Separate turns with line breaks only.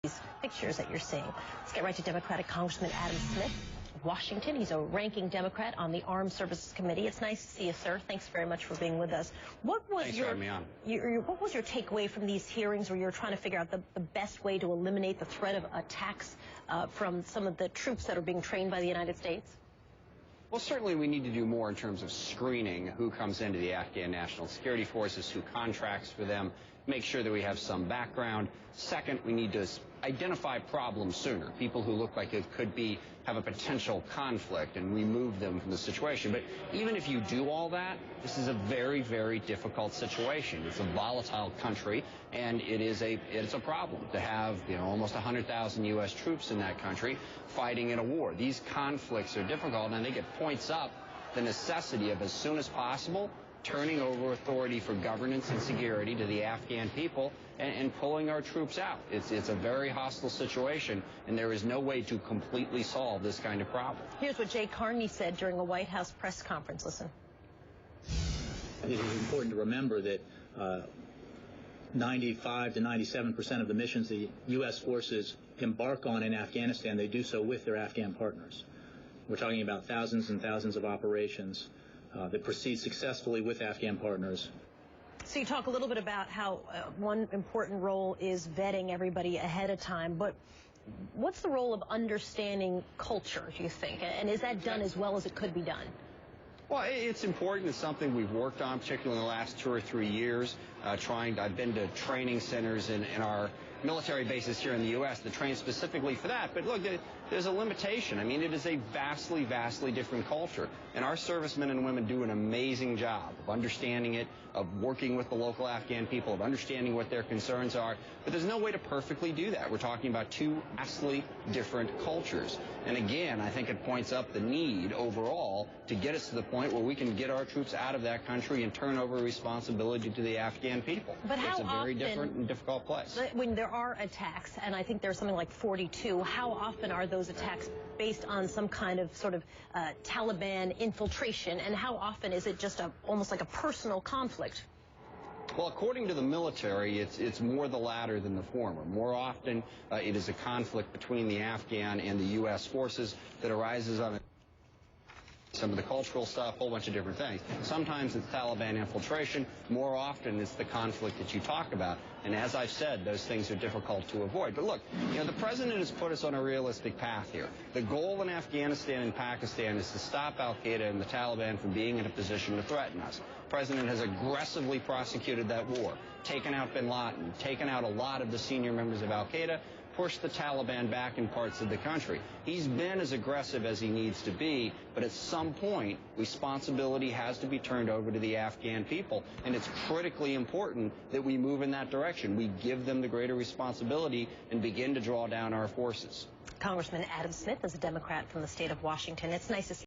These pictures that you're seeing. Let's get right to Democratic Congressman Adam Smith of Washington. He's a ranking Democrat on the Armed Services Committee. It's nice to see you, sir. Thanks very much for being with us.
Thanks for having me on.
What was your takeaway from these hearings where you're trying to figure out the best way to eliminate the threat of attacks from some of the troops that are being trained by the United States?
Well, certainly we need to do more in terms of screening who comes into the Afghan National Security Forces, who contracts for them, make sure that we have some background. Second, we need to identify problems sooner, people who look like it could have a potential conflict, and remove them from the situation. But even if you do all that, this is a very, very difficult situation. It's a volatile country, and it's a problem to have almost 100,000 U.S. troops in that country fighting in a war. These conflicts are difficult, and I think it points up the necessity of, as soon as possible, turning over authority for governance and security to the Afghan people and pulling our troops out. It's a very hostile situation, and there is no way to completely solve this kind of problem.
Here's what Jay Carney said during a White House press conference. Listen.
It is important to remember that 95 to 97% of the missions the U.S. forces embark on in Afghanistan, they do so with their Afghan partners. We're talking about thousands and thousands of operations that proceed successfully with Afghan partners.
So you talk a little bit about how one important role is vetting everybody ahead of time, but what's the role of understanding culture, do you think? And is that done as well as it could be done?
Well, it's important. It's something we've worked on, particularly in the last 2 or 3 years. I've been to training centers in our military bases here in the U.S. that train specifically for that. But look, there's a limitation. I mean, it is a vastly, vastly different culture. And our servicemen and women do an amazing job of understanding it, of working with the local Afghan people, of understanding what their concerns are. But there's no way to perfectly do that. We're talking about two vastly different cultures. And again, I think it points up the need overall to get us to the point where we can get our troops out of that country and turn over responsibility to the Afghan people.
But how often,
it's a very different and difficult place.
When there are attacks, and I think there's something like 42, how often are those attacks based on some kind of sort of Taliban infiltration, and how often is it just almost like a personal conflict?
Well, according to the military, it's more the latter than the former. More often, it is a conflict between the Afghan and the U.S. forces that arises on some of the cultural stuff, a whole bunch of different things. Sometimes it's Taliban infiltration. More often it's the conflict that you talk about. And as I've said, those things are difficult to avoid. But look, the president has put us on a realistic path here. The goal in Afghanistan and Pakistan is to stop al-Qaeda and the Taliban from being in a position to threaten us. The president has aggressively prosecuted that war, taken out bin Laden, taken out a lot of the senior members of al-Qaeda, pushed the Taliban back in parts of the country. He's been as aggressive as he needs to be, but at some point, responsibility has to be turned over to the Afghan people, and it's critically important that we move in that direction. We give them the greater responsibility and begin to draw down our forces.
Congressman Adam Smith is a Democrat from the state of Washington. It's nice to see